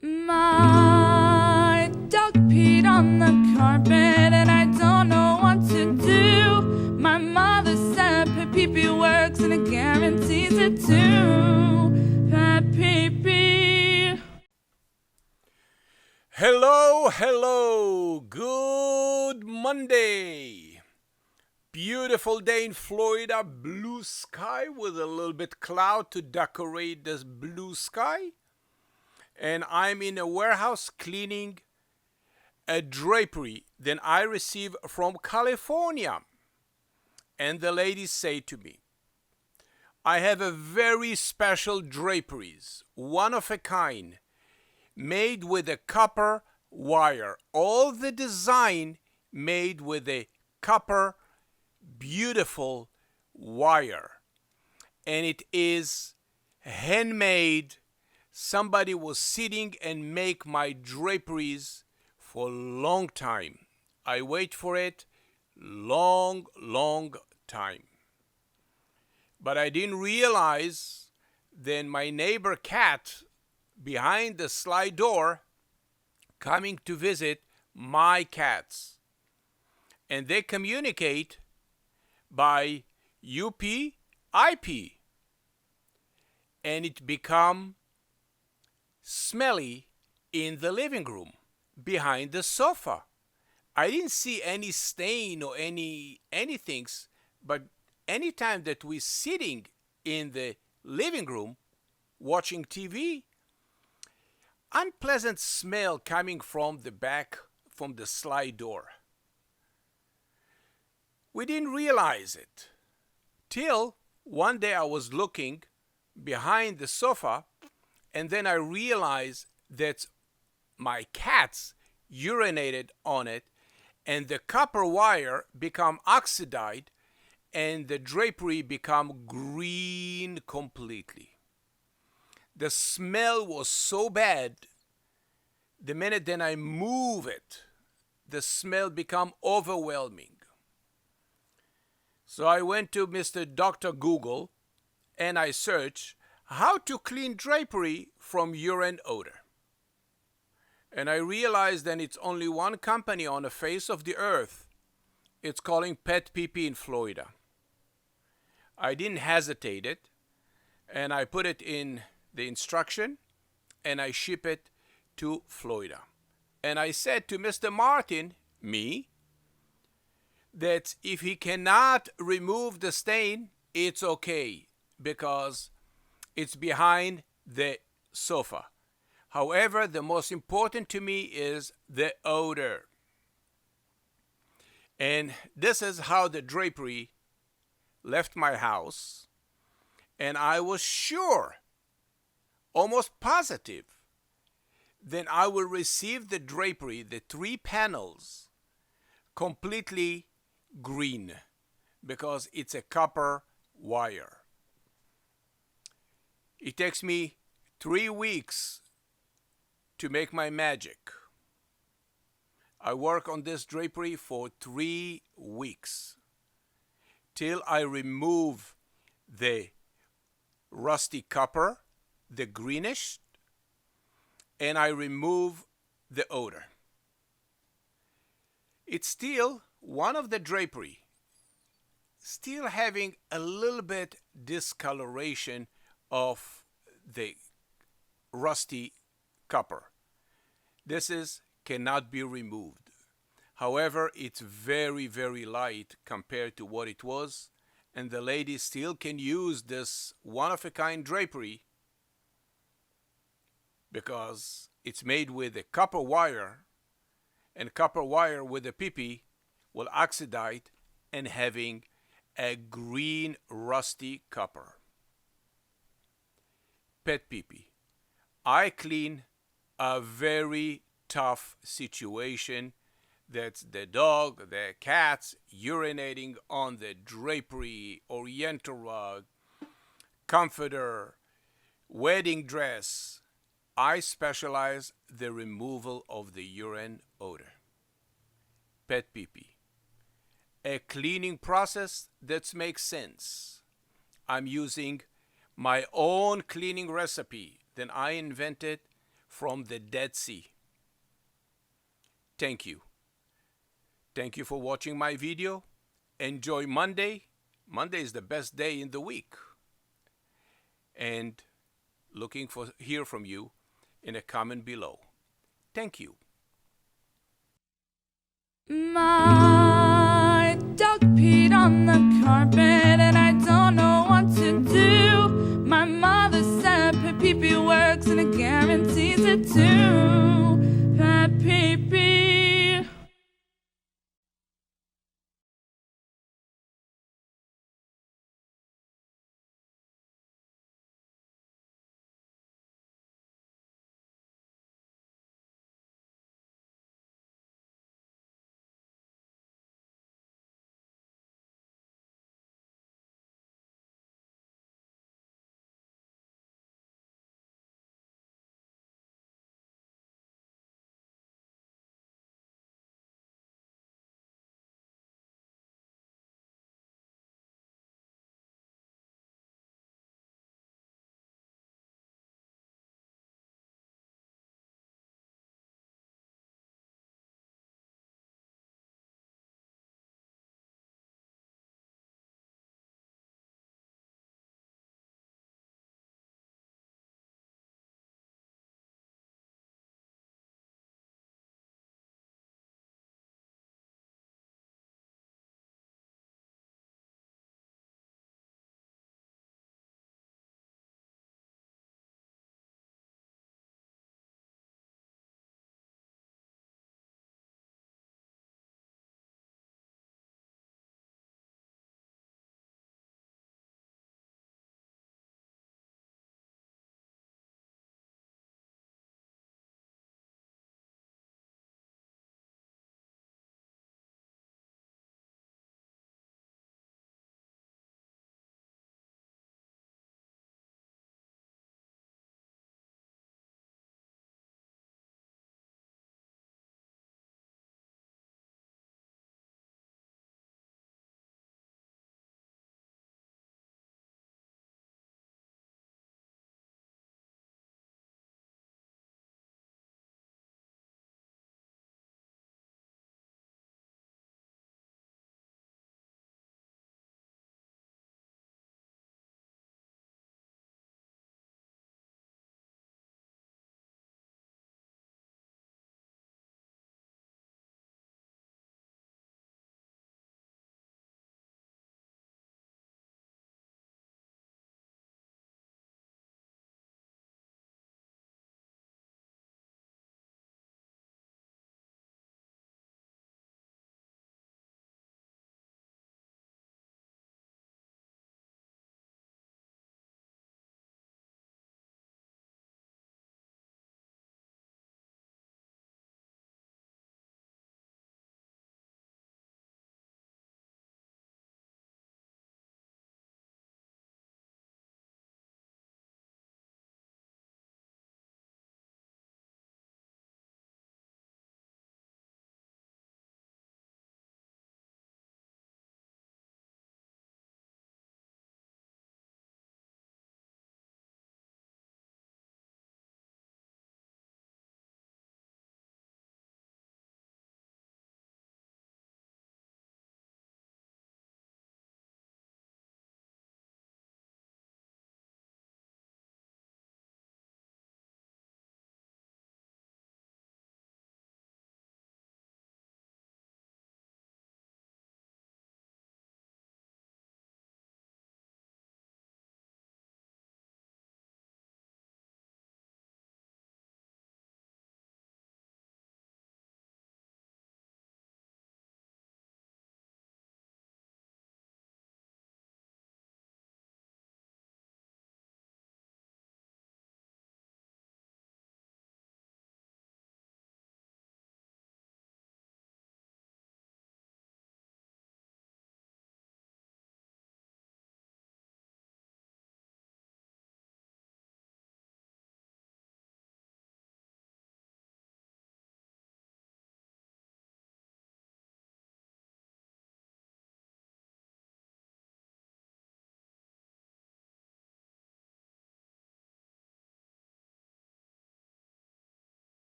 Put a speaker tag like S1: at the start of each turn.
S1: My dog peed on the carpet and I don't know what to do. My mother said PetPeePee works and it guarantees it too. PetPeePee.
S2: Hello, good Monday. Beautiful day in Florida, blue sky with a little bit cloud to decorate this blue sky. And I'm in a warehouse cleaning a drapery that I received from California. And the ladies say to me, I have a very special draperies, one of a kind, made with a copper wire. All the design made with a copper beautiful wire. And it is handmade. Somebody was sitting and make my draperies for a long time. I wait for it long time. But I didn't realize then my neighbor cat behind the slide door coming to visit my cats. And they communicate by UP, IP. And it become smelly in the living room behind the sofa. I didn't see any stain or anything, but anytime that we're sitting in the living room watching TV, unpleasant smell coming from the back from the slide door. We didn't realize it till one day I was looking behind the sofa, and then I realized that my cats urinated on it and the copper wire become oxidized and the drapery become green completely. The smell was so bad. The minute then I move it, the smell become overwhelming. So I went to Mr. Dr. Google and I searched how to clean drapery from urine odor. And I realized that it's only one company on the face of the earth. It's calling PetPeePee in Florida. I didn't hesitate it, and I put it in the instruction, and I ship it to Florida. And I said to Mr. Martin, me, that if he cannot remove the stain, it's okay, because it's behind the sofa. However, the most important to me is the odor. And this is how the drapery left my house. And I was sure, almost positive, then I will receive the drapery, the 3 panels, completely green because it's a copper wire. It takes me 3 weeks to make my magic. I work on this drapery for 3 weeks till I remove the rusty copper, the greenish, and I remove the odor. It's still one of the drapery, still having a little bit discoloration of the rusty copper. This cannot be removed. However, it's very light compared to what it was, and the lady still can use this one-of-a-kind drapery because it's made with a copper wire, and copper wire with a peepee will oxidize and having a green rusty copper. PetPeePee. I clean a very tough situation. That's the dog, the cats urinating on the drapery, Oriental rug, comforter, wedding dress. I specialize the removal of the urine odor. PetPeePee. A cleaning process that makes sense. I'm using my own cleaning recipe that I invented from the Dead Sea. Thank you. Thank you for watching my video. Enjoy Monday. Monday is the best day in the week. And looking for hear from you in a comment below. Thank you.
S1: My dog peed on the carpet and I don't know what to do. My mother said PetPeePee works and it guarantees it too.